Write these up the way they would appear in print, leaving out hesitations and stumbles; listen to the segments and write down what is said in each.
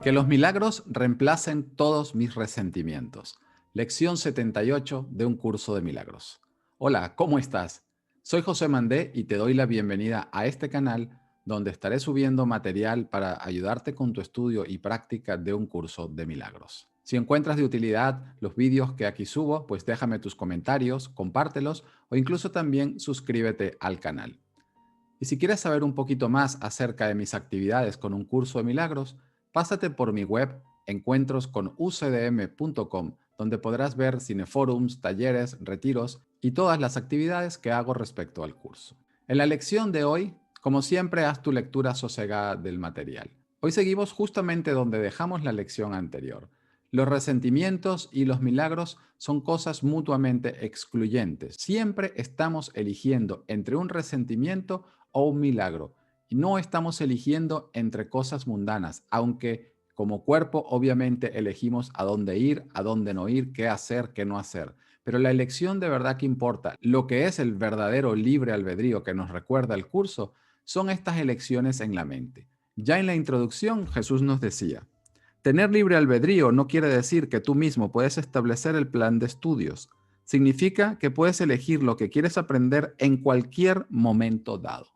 Que los milagros reemplacen todos mis resentimientos. Lección 78 de un curso de milagros. Hola, ¿cómo estás? Soy José Mandé y te doy la bienvenida a este canal donde estaré subiendo material para ayudarte con tu estudio y práctica de un curso de milagros. Si encuentras de utilidad los vídeos que aquí subo, pues déjame tus comentarios, compártelos o incluso también suscríbete al canal. Y si quieres saber un poquito más acerca de mis actividades con un curso de milagros, pásate por mi web encuentrosconucdm.com, donde podrás ver cineforums, talleres, retiros y todas las actividades que hago respecto al curso. En la lección de hoy, como siempre, haz tu lectura sosegada del material. Hoy seguimos justamente donde dejamos la lección anterior. Los resentimientos y los milagros son cosas mutuamente excluyentes. Siempre estamos eligiendo entre un resentimiento o un milagro. Y no estamos eligiendo entre cosas mundanas, aunque como cuerpo obviamente elegimos a dónde ir, a dónde no ir, qué hacer, qué no hacer. Pero la elección de verdad que importa, lo que es el verdadero libre albedrío que nos recuerda el curso, son estas elecciones en la mente. Ya en la introducción Jesús nos decía, tener libre albedrío no quiere decir que tú mismo puedes establecer el plan de estudios. Significa que puedes elegir lo que quieres aprender en cualquier momento dado.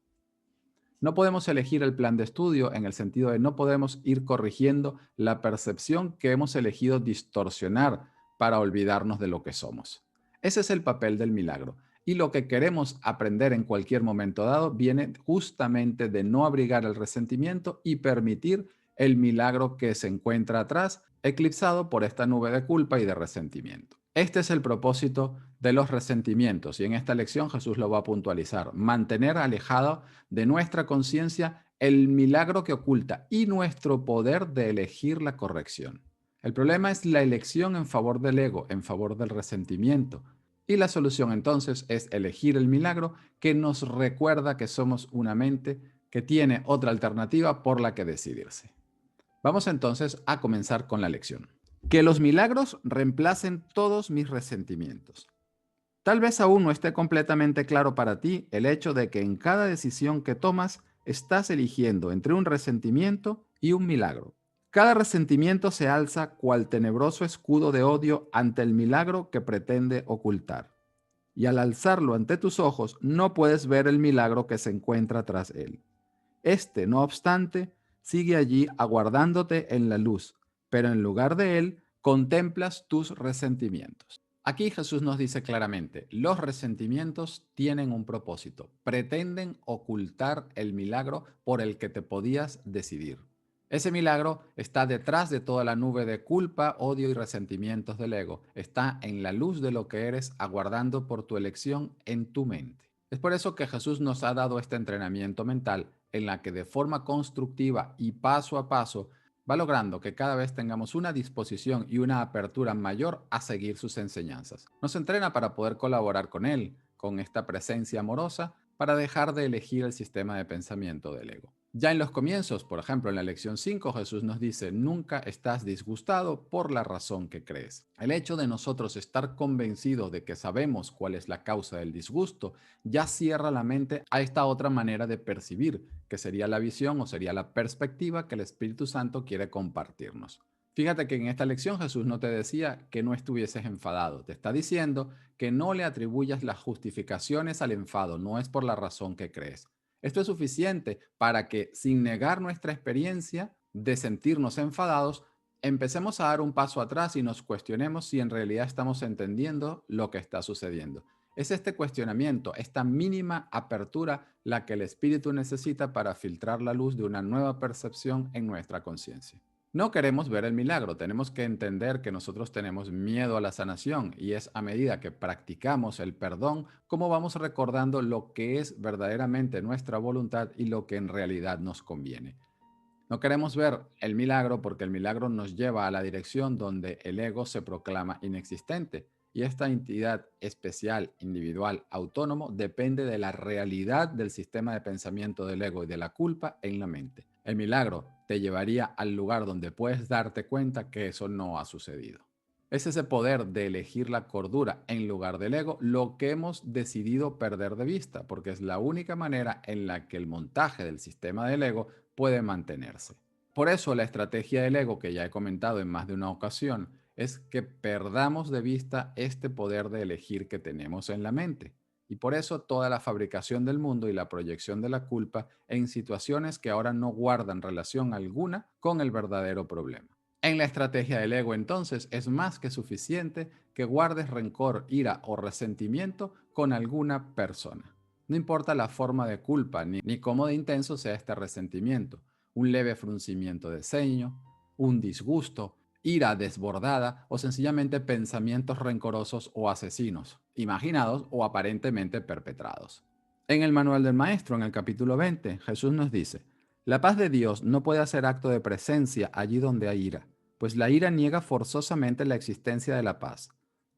No podemos elegir el plan de estudio en el sentido de no podemos ir corrigiendo la percepción que hemos elegido distorsionar para olvidarnos de lo que somos. Ese es el papel del milagro. Y lo que queremos aprender en cualquier momento dado viene justamente de no abrigar el resentimiento y permitir el milagro que se encuentra atrás, eclipsado por esta nube de culpa y de resentimiento. Este es el propósito de los resentimientos y en esta lección Jesús lo va a puntualizar. Mantener alejado de nuestra conciencia el milagro que oculta y nuestro poder de elegir la corrección. El problema es la elección en favor del ego, en favor del resentimiento. Y la solución entonces es elegir el milagro que nos recuerda que somos una mente que tiene otra alternativa por la que decidirse. Vamos entonces a comenzar con la lección. Que los milagros reemplacen todos mis resentimientos. Tal vez aún no esté completamente claro para ti el hecho de que en cada decisión que tomas estás eligiendo entre un resentimiento y un milagro. Cada resentimiento se alza cual tenebroso escudo de odio ante el milagro que pretende ocultar. Y al alzarlo ante tus ojos no puedes ver el milagro que se encuentra tras él. Este, no obstante, sigue allí aguardándote en la luz, pero en lugar de él contemplas tus resentimientos. Aquí Jesús nos dice claramente, los resentimientos tienen un propósito, pretenden ocultar el milagro por el que te podías decidir. Ese milagro está detrás de toda la nube de culpa, odio y resentimientos del ego. Está en la luz de lo que eres, aguardando por tu elección en tu mente. Es por eso que Jesús nos ha dado este entrenamiento mental en la que de forma constructiva y paso a paso va logrando que cada vez tengamos una disposición y una apertura mayor a seguir sus enseñanzas. Nos entrena para poder colaborar con Él, con esta presencia amorosa, para dejar de elegir el sistema de pensamiento del ego. Ya en los comienzos, por ejemplo en la lección 5, Jesús nos dice, nunca estás disgustado por la razón que crees. El hecho de nosotros estar convencidos de que sabemos cuál es la causa del disgusto ya cierra la mente a esta otra manera de percibir, que sería la visión o sería la perspectiva que el Espíritu Santo quiere compartirnos. Fíjate que en esta lección Jesús no te decía que no estuvieses enfadado, te está diciendo que no le atribuyas las justificaciones al enfado, no es por la razón que crees. Esto es suficiente para que, sin negar nuestra experiencia de sentirnos enfadados, empecemos a dar un paso atrás y nos cuestionemos si en realidad estamos entendiendo lo que está sucediendo. Es este cuestionamiento, esta mínima apertura, la que el espíritu necesita para filtrar la luz de una nueva percepción en nuestra conciencia. No queremos ver el milagro, tenemos que entender que nosotros tenemos miedo a la sanación y es a medida que practicamos el perdón como vamos recordando lo que es verdaderamente nuestra voluntad y lo que en realidad nos conviene. No queremos ver el milagro porque el milagro nos lleva a la dirección donde el ego se proclama inexistente y esta entidad especial, individual, autónomo depende de la realidad del sistema de pensamiento del ego y de la culpa en la mente. El milagro te llevaría al lugar donde puedes darte cuenta que eso no ha sucedido. Es ese poder de elegir la cordura en lugar del ego lo que hemos decidido perder de vista, porque es la única manera en la que el montaje del sistema del ego puede mantenerse. Por eso la estrategia del ego, que ya he comentado en más de una ocasión, es que perdamos de vista este poder de elegir que tenemos en la mente. Y por eso toda la fabricación del mundo y la proyección de la culpa en situaciones que ahora no guardan relación alguna con el verdadero problema. En la estrategia del ego, entonces, es más que suficiente que guardes rencor, ira o resentimiento con alguna persona. No importa la forma de culpa ni cómo de intenso sea este resentimiento, un leve fruncimiento de ceño, un disgusto, ira desbordada o sencillamente pensamientos rencorosos o asesinos, imaginados o aparentemente perpetrados. En el Manual del Maestro, en el capítulo 20, Jesús nos dice: la paz de Dios no puede hacer acto de presencia allí donde hay ira, pues la ira niega forzosamente la existencia de la paz.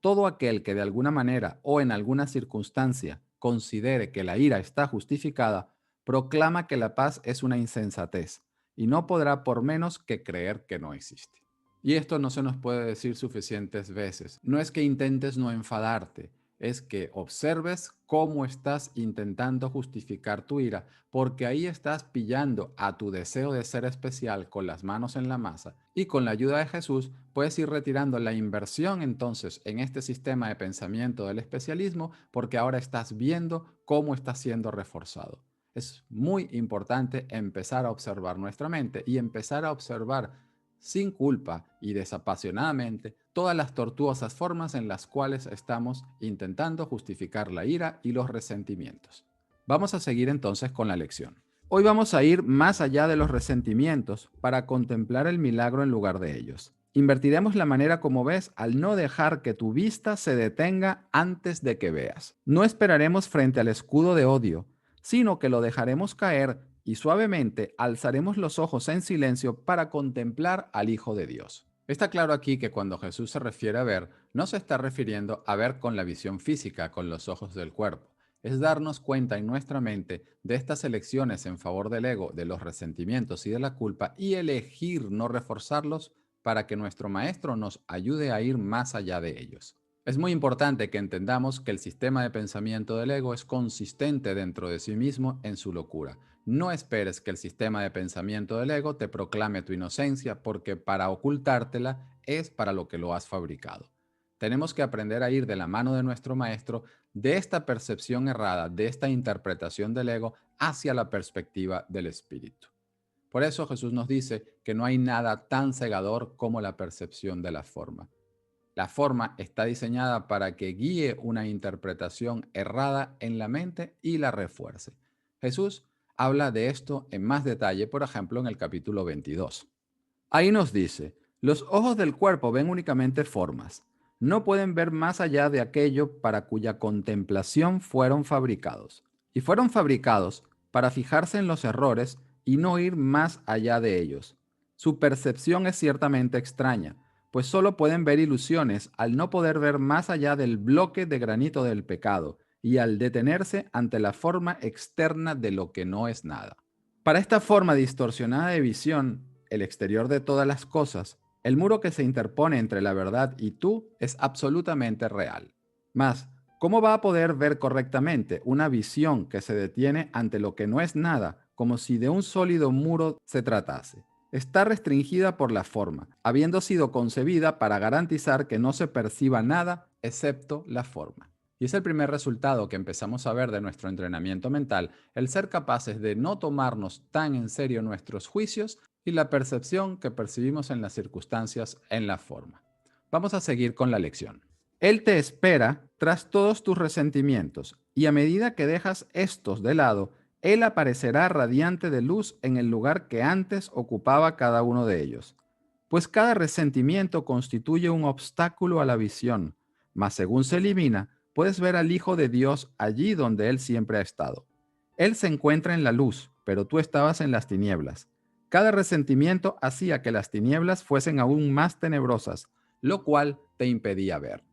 Todo aquel que de alguna manera o en alguna circunstancia considere que la ira está justificada, proclama que la paz es una insensatez y no podrá por menos que creer que no existe. Y esto no se nos puede decir suficientes veces. No es que intentes no enfadarte, es que observes cómo estás intentando justificar tu ira, porque ahí estás pillando a tu deseo de ser especial con las manos en la masa, y con la ayuda de Jesús puedes ir retirando la inversión entonces en este sistema de pensamiento del especialismo, porque ahora estás viendo cómo está siendo reforzado. Es muy importante empezar a observar nuestra mente y empezar a observar sin culpa y desapasionadamente todas las tortuosas formas en las cuales estamos intentando justificar la ira y los resentimientos. Vamos a seguir entonces con la lección. Hoy vamos a ir más allá de los resentimientos para contemplar el milagro en lugar de ellos. Invertiremos la manera como ves al no dejar que tu vista se detenga antes de que veas. No esperaremos frente al escudo de odio, sino que lo dejaremos caer y suavemente alzaremos los ojos en silencio para contemplar al Hijo de Dios. Está claro aquí que cuando Jesús se refiere a ver, no se está refiriendo a ver con la visión física, con los ojos del cuerpo. Es darnos cuenta en nuestra mente de estas elecciones en favor del ego, de los resentimientos y de la culpa y elegir no reforzarlos para que nuestro Maestro nos ayude a ir más allá de ellos. Es muy importante que entendamos que el sistema de pensamiento del ego es consistente dentro de sí mismo en su locura. No esperes que el sistema de pensamiento del ego te proclame tu inocencia, porque para ocultártela es para lo que lo has fabricado. Tenemos que aprender a ir de la mano de nuestro maestro de esta percepción errada, de esta interpretación del ego, hacia la perspectiva del espíritu. Por eso Jesús nos dice que no hay nada tan cegador como la percepción de la forma. La forma está diseñada para que guíe una interpretación errada en la mente y la refuerce. Jesús habla de esto en más detalle, por ejemplo, en el capítulo 22. Ahí nos dice: los ojos del cuerpo ven únicamente formas, no pueden ver más allá de aquello para cuya contemplación fueron fabricados. Y fueron fabricados para fijarse en los errores y no ir más allá de ellos. Su percepción es ciertamente extraña, pues solo pueden ver ilusiones al no poder ver más allá del bloque de granito del pecado y al detenerse ante la forma externa de lo que no es nada. Para esta forma distorsionada de visión, el exterior de todas las cosas, el muro que se interpone entre la verdad y tú es absolutamente real. Mas, ¿cómo va a poder ver correctamente una visión que se detiene ante lo que no es nada, como si de un sólido muro se tratase? Está restringida por la forma, habiendo sido concebida para garantizar que no se perciba nada excepto la forma. Y es el primer resultado que empezamos a ver de nuestro entrenamiento mental, el ser capaces de no tomarnos tan en serio nuestros juicios y la percepción que percibimos en las circunstancias en la forma. Vamos a seguir con la lección. Él te espera tras todos tus resentimientos, y a medida que dejas estos de lado, Él aparecerá radiante de luz en el lugar que antes ocupaba cada uno de ellos. Pues cada resentimiento constituye un obstáculo a la visión, mas según se elimina, puedes ver al Hijo de Dios allí donde Él siempre ha estado. Él se encuentra en la luz, pero tú estabas en las tinieblas. Cada resentimiento hacía que las tinieblas fuesen aún más tenebrosas, lo cual te impedía ver.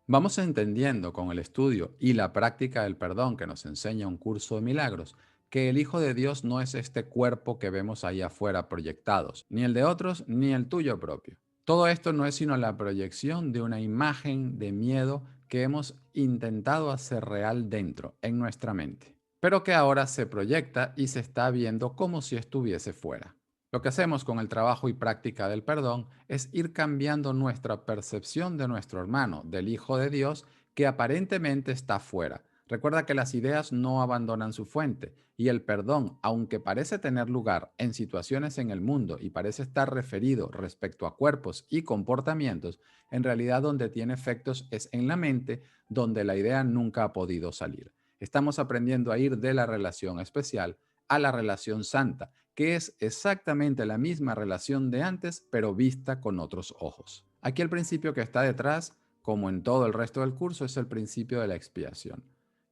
Vamos entendiendo con el estudio y la práctica del perdón que nos enseña un curso de milagros que el Hijo de Dios no es este cuerpo que vemos ahí afuera proyectados, ni el de otros, ni el tuyo propio. Todo esto no es sino la proyección de una imagen de miedo que hemos intentado hacer real dentro, en nuestra mente, pero que ahora se proyecta y se está viendo como si estuviese fuera. Lo que hacemos con el trabajo y práctica del perdón es ir cambiando nuestra percepción de nuestro hermano, del Hijo de Dios, que aparentemente está fuera. Recuerda que las ideas no abandonan su fuente y el perdón, aunque parece tener lugar en situaciones en el mundo y parece estar referido respecto a cuerpos y comportamientos, en realidad donde tiene efectos es en la mente, donde la idea nunca ha podido salir. Estamos aprendiendo a ir de la relación especial a la relación santa, que es exactamente la misma relación de antes, pero vista con otros ojos. Aquí el principio que está detrás, como en todo el resto del curso, es el principio de la expiación.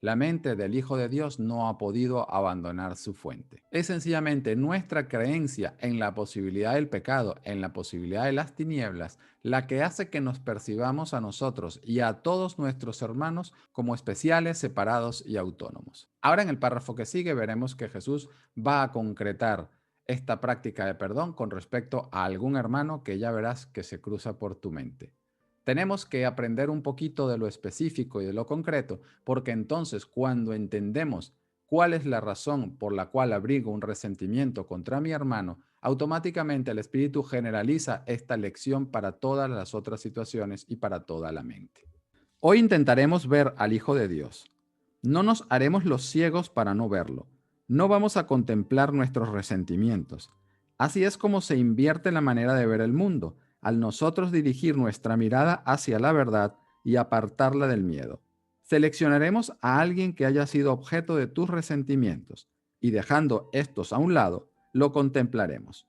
La mente del Hijo de Dios no ha podido abandonar su fuente. Es sencillamente nuestra creencia en la posibilidad del pecado, en la posibilidad de las tinieblas, la que hace que nos percibamos a nosotros y a todos nuestros hermanos como especiales, separados y autónomos. Ahora en el párrafo que sigue veremos que Jesús va a concretar esta práctica de perdón con respecto a algún hermano que ya verás que se cruza por tu mente. Tenemos que aprender un poquito de lo específico y de lo concreto, porque entonces cuando entendemos cuál es la razón por la cual abrigo un resentimiento contra mi hermano, automáticamente el espíritu generaliza esta lección para todas las otras situaciones y para toda la mente. Hoy intentaremos ver al Hijo de Dios. No nos haremos los ciegos para no verlo. No vamos a contemplar nuestros resentimientos. Así es como se invierte la manera de ver el mundo, al nosotros dirigir nuestra mirada hacia la verdad y apartarla del miedo. Seleccionaremos a alguien que haya sido objeto de tus resentimientos y dejando estos a un lado, lo contemplaremos.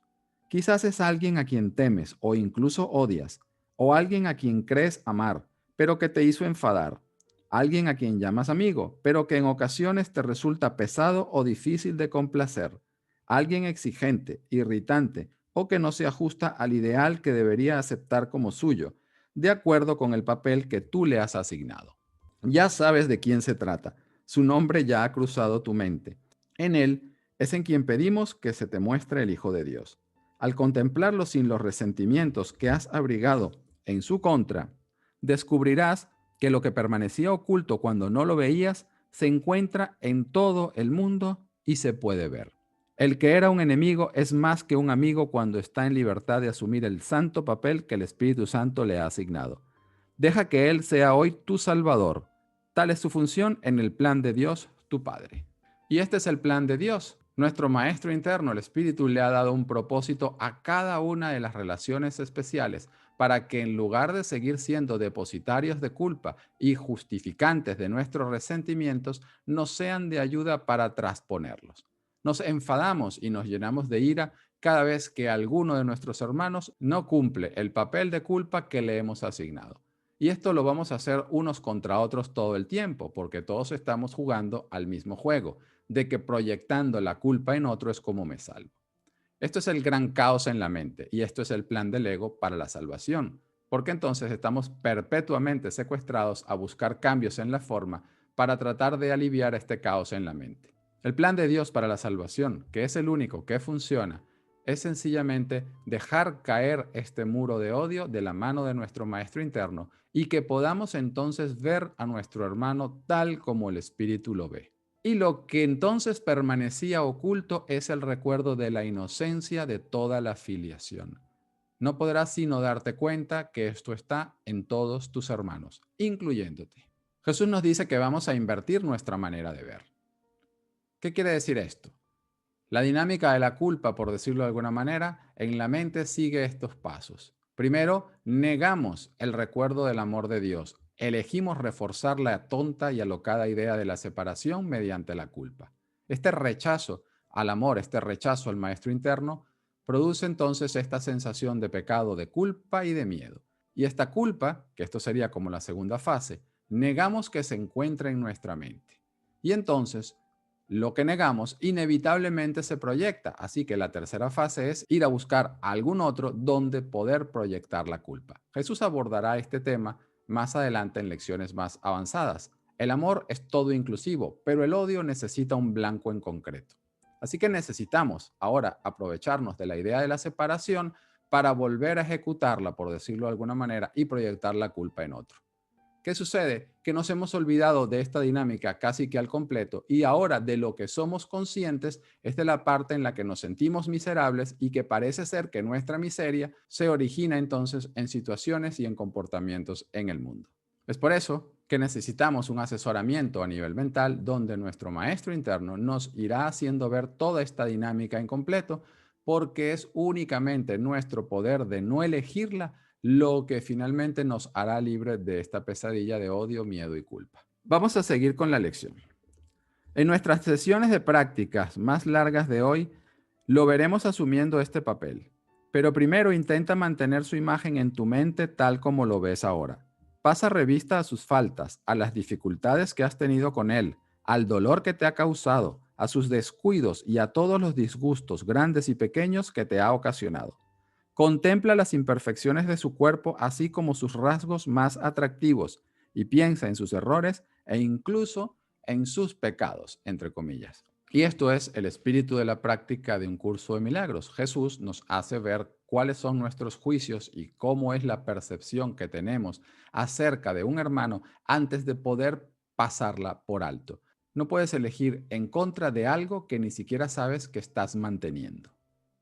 Quizás es alguien a quien temes o incluso odias, o alguien a quien crees amar, pero que te hizo enfadar, alguien a quien llamas amigo, pero que en ocasiones te resulta pesado o difícil de complacer, alguien exigente, irritante o que no se ajusta al ideal que debería aceptar como suyo, de acuerdo con el papel que tú le has asignado. Ya sabes de quién se trata, su nombre ya ha cruzado tu mente. En él es en quien pedimos que se te muestre el Hijo de Dios. Al contemplarlo sin los resentimientos que has abrigado en su contra, descubrirás que lo que permanecía oculto cuando no lo veías se encuentra en todo el mundo y se puede ver. El que era un enemigo es más que un amigo cuando está en libertad de asumir el santo papel que el Espíritu Santo le ha asignado. Deja que Él sea hoy tu Salvador. Tal es su función en el plan de Dios, tu Padre. Y este es el plan de Dios. Nuestro Maestro interno, el Espíritu, le ha dado un propósito a cada una de las relaciones especiales para que en lugar de seguir siendo depositarios de culpa y justificantes de nuestros resentimientos, nos sean de ayuda para trasponerlos. Nos enfadamos y nos llenamos de ira cada vez que alguno de nuestros hermanos no cumple el papel de culpa que le hemos asignado. Y esto lo vamos a hacer unos contra otros todo el tiempo, porque todos estamos jugando al mismo juego, de que proyectando la culpa en otro es como me salvo. Esto es el gran caos en la mente y esto es el plan del ego para la salvación, porque entonces estamos perpetuamente secuestrados a buscar cambios en la forma para tratar de aliviar este caos en la mente. El plan de Dios para la salvación, que es el único que funciona, es sencillamente dejar caer este muro de odio de la mano de nuestro Maestro interno y que podamos entonces ver a nuestro hermano tal como el Espíritu lo ve. Y lo que entonces permanecía oculto es el recuerdo de la inocencia de toda la filiación. No podrás sino darte cuenta que esto está en todos tus hermanos, incluyéndote. Jesús nos dice que vamos a invertir nuestra manera de ver. ¿Qué quiere decir esto? La dinámica de la culpa, por decirlo de alguna manera, en la mente sigue estos pasos. Primero, negamos el recuerdo del amor de Dios. Elegimos reforzar la tonta y alocada idea de la separación mediante la culpa. Este rechazo al amor, este rechazo al maestro interno, produce entonces esta sensación de pecado, de culpa y de miedo. Y esta culpa, que esto sería como la segunda fase, negamos que se encuentre en nuestra mente. Y entonces lo que negamos inevitablemente se proyecta, así que la tercera fase es ir a buscar a algún otro donde poder proyectar la culpa. Jesús abordará este tema más adelante en lecciones más avanzadas. El amor es todo inclusivo, pero el odio necesita un blanco en concreto. Así que necesitamos ahora aprovecharnos de la idea de la separación para volver a ejecutarla, por decirlo de alguna manera, y proyectar la culpa en otro. ¿Qué sucede? Que nos hemos olvidado de esta dinámica casi que al completo y ahora de lo que somos conscientes es de la parte en la que nos sentimos miserables y que parece ser que nuestra miseria se origina entonces en situaciones y en comportamientos en el mundo. Es por eso que necesitamos un asesoramiento a nivel mental donde nuestro maestro interno nos irá haciendo ver toda esta dinámica en completo porque es únicamente nuestro poder de no elegirla lo que finalmente nos hará libre de esta pesadilla de odio, miedo y culpa. Vamos a seguir con la lección. En nuestras sesiones de prácticas más largas de hoy, lo veremos asumiendo este papel. Pero primero intenta mantener su imagen en tu mente tal como lo ves ahora. Pasa revista a sus faltas, a las dificultades que has tenido con él, al dolor que te ha causado, a sus descuidos y a todos los disgustos grandes y pequeños que te ha ocasionado. Contempla las imperfecciones de su cuerpo, así como sus rasgos más atractivos, y piensa en sus errores e incluso en sus pecados, entre comillas. Y esto es el espíritu de la práctica de un curso de milagros. Jesús nos hace ver cuáles son nuestros juicios y cómo es la percepción que tenemos acerca de un hermano antes de poder pasarla por alto. No puedes elegir en contra de algo que ni siquiera sabes que estás manteniendo.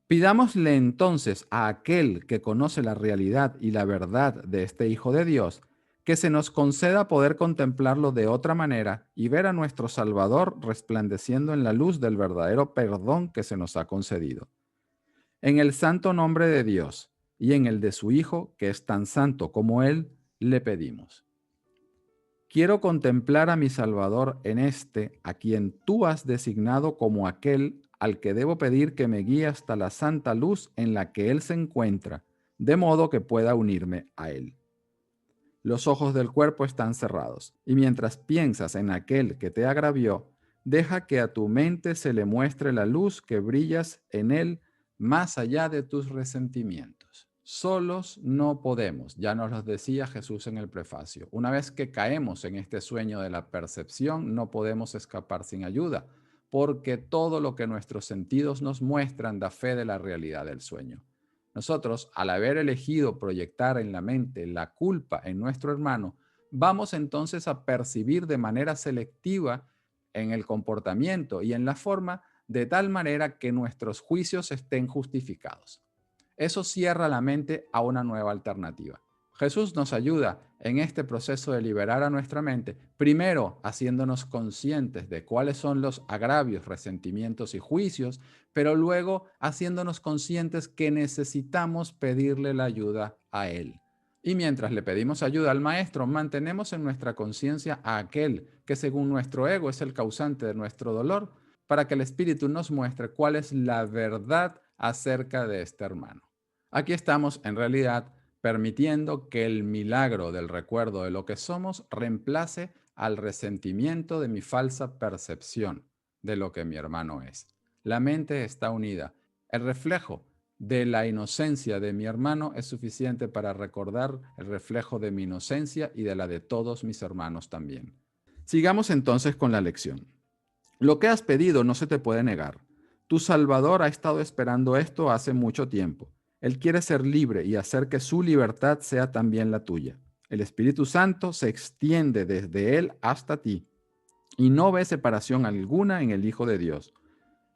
Pidámosle entonces a aquel que conoce la realidad y la verdad de este Hijo de Dios, que se nos conceda poder contemplarlo de otra manera y ver a nuestro Salvador resplandeciendo en la luz del verdadero perdón que se nos ha concedido. En el santo nombre de Dios y en el de su Hijo, que es tan santo como Él, le pedimos. Quiero contemplar a mi Salvador en este, a quien tú has designado como aquel al que debo pedir que me guíe hasta la santa luz en la que Él se encuentra, de modo que pueda unirme a Él. Los ojos del cuerpo están cerrados, y mientras piensas en aquel que te agravió, deja que a tu mente se le muestre la luz que brillas en Él más allá de tus resentimientos. Solos no podemos, ya nos lo decía Jesús en el prefacio. Una vez que caemos en este sueño de la percepción, no podemos escapar sin ayuda, porque todo lo que nuestros sentidos nos muestran da fe de la realidad del sueño. Nosotros, al haber elegido proyectar en la mente la culpa en nuestro hermano, vamos entonces a percibir de manera selectiva en el comportamiento y en la forma de tal manera que nuestros juicios estén justificados. Eso cierra la mente a una nueva alternativa. Jesús nos ayuda en este proceso de liberar a nuestra mente, primero haciéndonos conscientes de cuáles son los agravios, resentimientos y juicios, pero luego haciéndonos conscientes que necesitamos pedirle la ayuda a Él. Y mientras le pedimos ayuda al Maestro, mantenemos en nuestra conciencia a aquel que según nuestro ego es el causante de nuestro dolor, para que el Espíritu nos muestre cuál es la verdad acerca de este hermano. Aquí estamos, en realidad, permitiendo que el milagro del recuerdo de lo que somos reemplace al resentimiento de mi falsa percepción de lo que mi hermano es. La mente está unida. El reflejo de la inocencia de mi hermano es suficiente para recordar el reflejo de mi inocencia y de la de todos mis hermanos también. Sigamos entonces con la lección. Lo que has pedido no se te puede negar. Tu Salvador ha estado esperando esto hace mucho tiempo. Él quiere ser libre y hacer que su libertad sea también la tuya. El Espíritu Santo se extiende desde Él hasta ti y no ve separación alguna en el Hijo de Dios.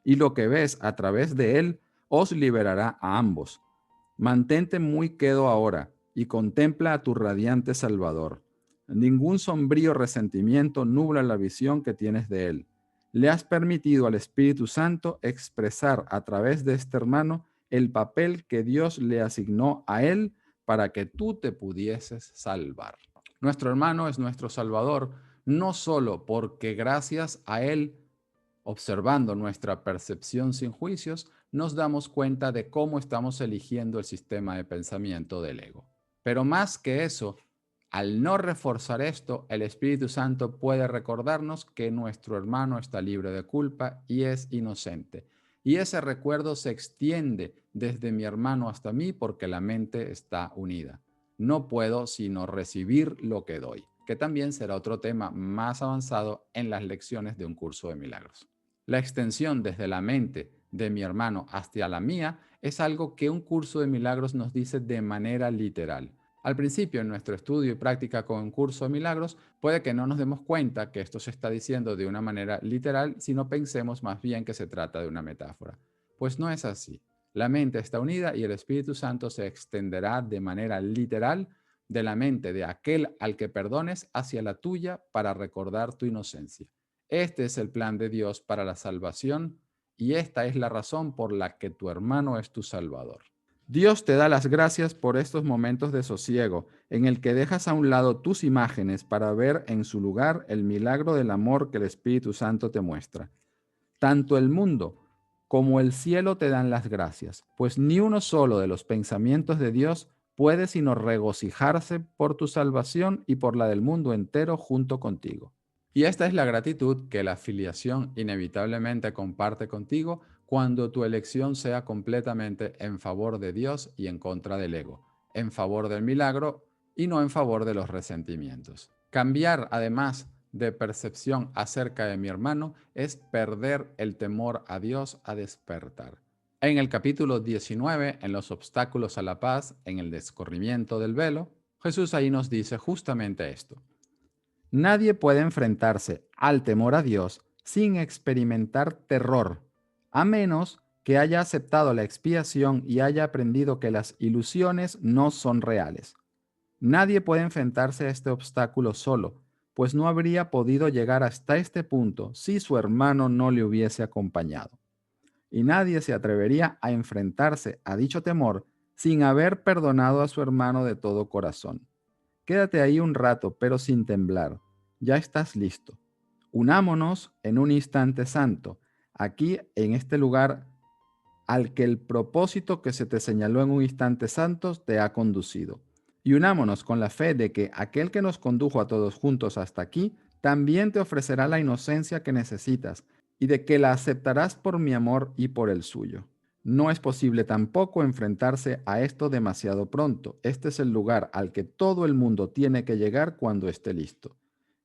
Y lo que ves a través de Él os liberará a ambos. Mantente muy quedo ahora y contempla a tu radiante Salvador. Ningún sombrío resentimiento nubla la visión que tienes de Él. Le has permitido al Espíritu Santo expresar a través de este hermano el papel que Dios le asignó a Él para que tú te pudieses salvar. Nuestro hermano es nuestro Salvador, no solo porque gracias a Él, observando nuestra percepción sin juicios, nos damos cuenta de cómo estamos eligiendo el sistema de pensamiento del ego. Pero más que eso, al no reforzar esto, el Espíritu Santo puede recordarnos que nuestro hermano está libre de culpa y es inocente. Y ese recuerdo se extiende desde mi hermano hasta mí porque la mente está unida. No puedo sino recibir lo que doy, que también será otro tema más avanzado en las lecciones de un curso de milagros. La extensión desde la mente de mi hermano hasta la mía es algo que un curso de milagros nos dice de manera literal. Al principio, en nuestro estudio y práctica con Curso de Milagros, puede que no nos demos cuenta que esto se está diciendo de una manera literal, sino pensemos más bien que se trata de una metáfora. Pues no es así. La mente está unida y el Espíritu Santo se extenderá de manera literal de la mente de aquel al que perdones hacia la tuya para recordar tu inocencia. Este es el plan de Dios para la salvación y esta es la razón por la que tu hermano es tu Salvador. Dios te da las gracias por estos momentos de sosiego en el que dejas a un lado tus imágenes para ver en su lugar el milagro del amor que el Espíritu Santo te muestra. Tanto el mundo como el cielo te dan las gracias, pues ni uno solo de los pensamientos de Dios puede sino regocijarse por tu salvación y por la del mundo entero junto contigo. Y esta es la gratitud que la filiación inevitablemente comparte contigo cuando tu elección sea completamente en favor de Dios y en contra del ego, en favor del milagro y no en favor de los resentimientos. Cambiar, además de percepción acerca de mi hermano, es perder el temor a Dios a despertar. En el capítulo 19, en los obstáculos a la paz, en el descorrimiento del velo, Jesús ahí nos dice justamente esto. Nadie puede enfrentarse al temor a Dios sin experimentar terror, a menos que haya aceptado la expiación y haya aprendido que las ilusiones no son reales. Nadie puede enfrentarse a este obstáculo solo, pues no habría podido llegar hasta este punto si su hermano no le hubiese acompañado. Y nadie se atrevería a enfrentarse a dicho temor sin haber perdonado a su hermano de todo corazón. Quédate ahí un rato, pero sin temblar. Ya estás listo. Unámonos en un instante santo, aquí en este lugar al que el propósito que se te señaló en un instante santo te ha conducido. Y unámonos con la fe de que aquel que nos condujo a todos juntos hasta aquí, también te ofrecerá la inocencia que necesitas y de que la aceptarás por mi amor y por el suyo. No es posible tampoco enfrentarse a esto demasiado pronto. Este es el lugar al que todo el mundo tiene que llegar cuando esté listo.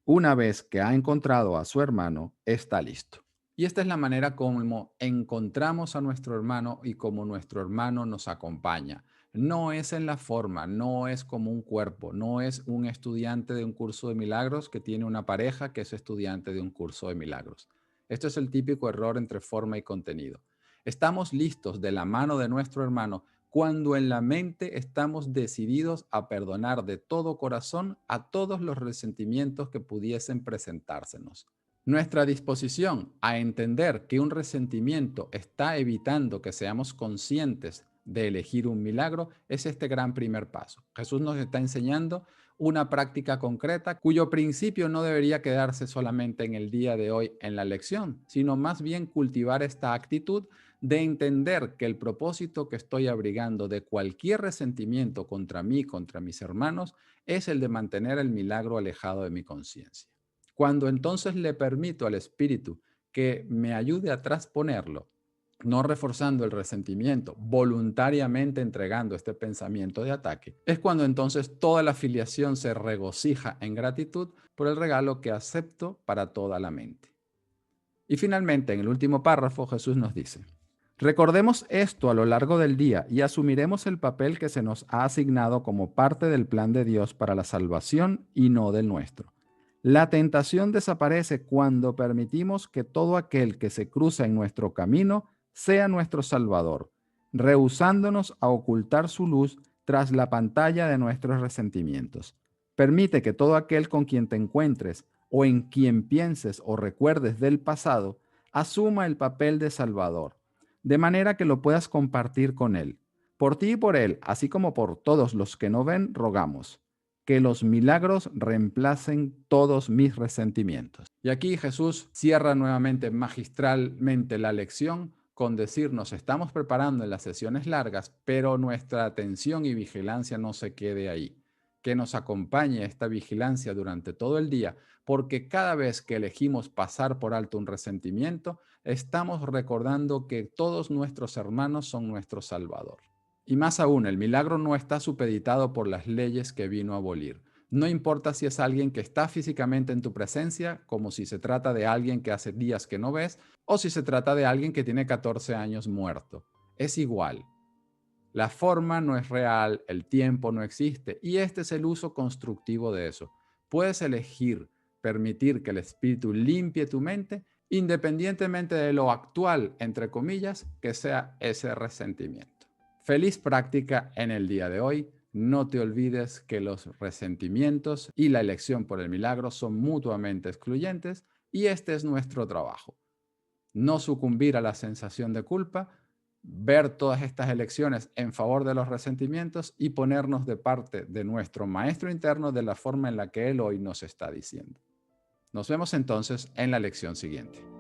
Una vez que ha encontrado a su hermano, está listo. Y esta es la manera como encontramos a nuestro hermano y como nuestro hermano nos acompaña. No es en la forma, no es como un cuerpo, no es un estudiante de un curso de milagros que tiene una pareja que es estudiante de un curso de milagros. Esto es el típico error entre forma y contenido. Estamos listos de la mano de nuestro hermano cuando en la mente estamos decididos a perdonar de todo corazón a todos los resentimientos que pudiesen presentársenos. Nuestra disposición a entender que un resentimiento está evitando que seamos conscientes de elegir un milagro es este gran primer paso. Jesús nos está enseñando una práctica concreta cuyo principio no debería quedarse solamente en el día de hoy en la lección, sino más bien cultivar esta actitud de entender que el propósito que estoy abrigando de cualquier resentimiento contra mí, contra mis hermanos, es el de mantener el milagro alejado de mi conciencia. Cuando entonces le permito al espíritu que me ayude a trasponerlo, no reforzando el resentimiento, voluntariamente entregando este pensamiento de ataque, es cuando entonces toda la filiación se regocija en gratitud por el regalo que acepto para toda la mente. Y finalmente, en el último párrafo, Jesús nos dice, recordemos esto a lo largo del día y asumiremos el papel que se nos ha asignado como parte del plan de Dios para la salvación y no del nuestro. La tentación desaparece cuando permitimos que todo aquel que se cruza en nuestro camino sea nuestro Salvador, rehusándonos a ocultar su luz tras la pantalla de nuestros resentimientos. Permite que todo aquel con quien te encuentres o en quien pienses o recuerdes del pasado asuma el papel de Salvador, de manera que lo puedas compartir con él. Por ti y por él, así como por todos los que no ven, rogamos que los milagros reemplacen todos mis resentimientos. Y aquí Jesús cierra nuevamente magistralmente la lección con decirnos, estamos preparando en las sesiones largas, pero nuestra atención y vigilancia no se quede ahí. Que nos acompañe esta vigilancia durante todo el día, porque cada vez que elegimos pasar por alto un resentimiento, estamos recordando que todos nuestros hermanos son nuestro Salvador. Y más aún, el milagro no está supeditado por las leyes que vino a abolir. No importa si es alguien que está físicamente en tu presencia, como si se trata de alguien que hace días que no ves, o si se trata de alguien que tiene 14 años muerto. Es igual. La forma no es real, el tiempo no existe y este es el uso constructivo de eso. Puedes elegir permitir que el espíritu limpie tu mente independientemente de lo actual, entre comillas, que sea ese resentimiento. Feliz práctica en el día de hoy. No te olvides que los resentimientos y la elección por el milagro son mutuamente excluyentes y este es nuestro trabajo. No sucumbir a la sensación de culpa, ver todas estas elecciones en favor de los resentimientos y ponernos de parte de nuestro maestro interno de la forma en la que él hoy nos está diciendo. Nos vemos entonces en la lección siguiente.